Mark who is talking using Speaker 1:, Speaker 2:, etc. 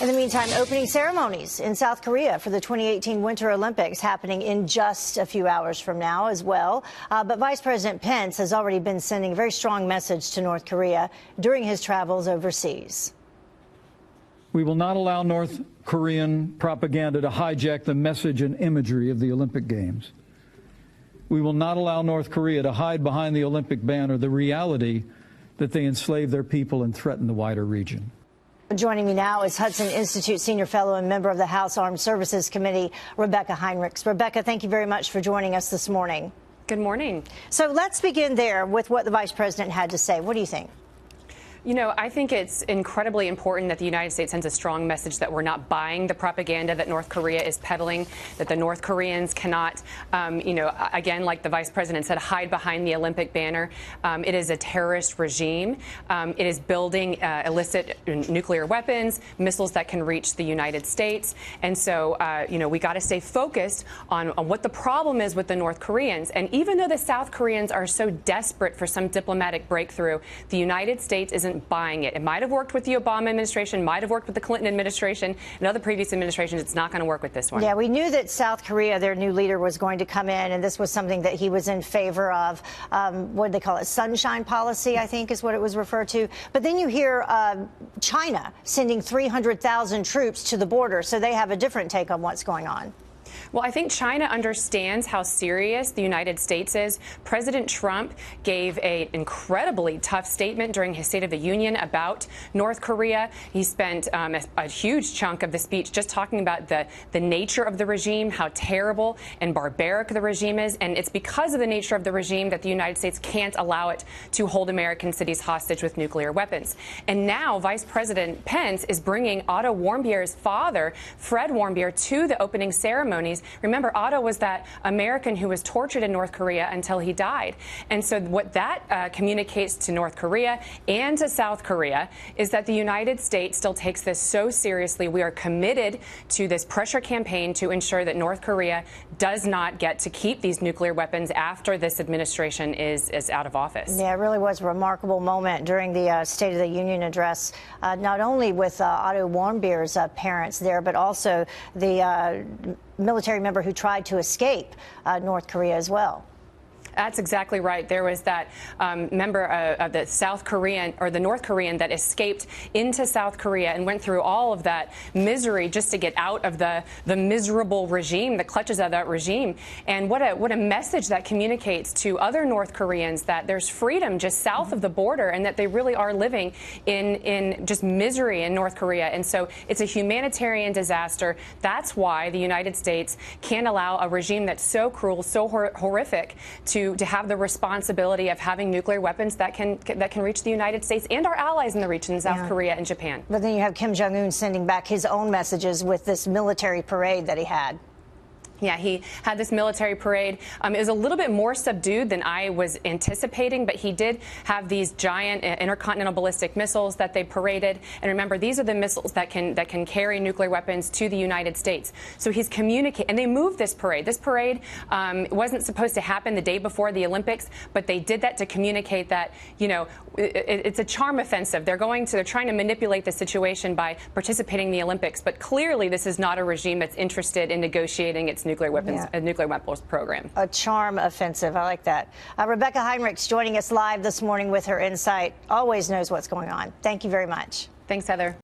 Speaker 1: In the meantime, opening ceremonies in South Korea for the 2018 Winter Olympics happening in just a few hours from now as well. But Vice President Pence has already been sending a very strong message to North Korea during his travels overseas.
Speaker 2: We will not allow North Korean propaganda to hijack the message and imagery of the Olympic Games. We will not allow North Korea to hide behind the Olympic banner the reality that they enslave their people and threaten the wider region.
Speaker 1: Joining me now is Hudson Institute Senior Fellow and member of the House Armed Services Committee, Rebecca Heinrichs. Rebecca, thank you very much for joining us this morning.
Speaker 3: Good morning.
Speaker 1: So let's begin there with what the Vice President had to say. What do you think?
Speaker 3: You know, I think it's incredibly important that the United States sends a strong message that we're not buying the propaganda that North Korea is peddling, that the North Koreans cannot, again, like the Vice President said, hide behind the Olympic banner. It is a terrorist regime. It is building illicit nuclear weapons, missiles that can reach the United States. And so, we got to stay focused on what the problem is with the North Koreans. And even though the South Koreans are so desperate for some diplomatic breakthrough, the United States isn't buying it. It might have worked with the Obama administration, might have worked with the Clinton administration and other previous administrations. It's not going to work with this one.
Speaker 1: Yeah, we knew that South Korea, their new leader, was going to come in, and this was something that he was in favor of. What do they call it? Sunshine policy, I think, is what it was referred to. But then you hear China sending 300,000 troops to the border, so they have a different take on what's going on.
Speaker 3: Well, I think China understands how serious the United States is. President Trump gave an incredibly tough statement during his State of the Union about North Korea. He spent a huge chunk of the speech just talking about the nature of the regime, how terrible and barbaric the regime is. And it's because of the nature of the regime that the United States can't allow it to hold American cities hostage with nuclear weapons. And now Vice President Pence is bringing Otto Warmbier's father, Fred Warmbier, to the opening ceremonies. Remember, Otto was that American who was tortured in North Korea until he died. And so what that communicates to North Korea and to South Korea is that the United States still takes this so seriously. We are committed to this pressure campaign to ensure that North Korea does not get to keep these nuclear weapons after this administration is out of office.
Speaker 1: Yeah, it really was a remarkable moment during the State of the Union address, not only with Otto Warmbier's parents there, but also the military member who tried to escape North Korea as well.
Speaker 3: That's exactly right. There was that member of the South Korean or the North Korean that escaped into South Korea and went through all of that misery just to get out of the miserable regime, the clutches of that regime. And what a message that communicates to other North Koreans that there's freedom just south of the border and that they really are living in just misery in North Korea. And so it's a humanitarian disaster. That's why the United States can't allow a regime that's so cruel, so horrific to have the responsibility of having nuclear weapons that can reach the United States and our allies in the region, South Korea and Japan.
Speaker 1: But then you have Kim Jong Un sending back his own messages with this military parade that he had.
Speaker 3: Yeah, he had this military parade. It was a little bit more subdued than I was anticipating, but he did have these giant intercontinental ballistic missiles that they paraded. And remember, these are the missiles that can carry nuclear weapons to the United States. So he's communicating, and they moved this parade. This parade wasn't supposed to happen the day before the Olympics, but they did that to communicate that, it's a charm offensive. They're trying to manipulate the situation by participating in the Olympics. But clearly, this is not a regime that's interested in negotiating its nuclear weapons program.
Speaker 1: A charm offensive. I like that. Rebecca Heinrichs joining us live this morning with her insight. Always knows what's going on. Thank you very much.
Speaker 3: Thanks, Heather.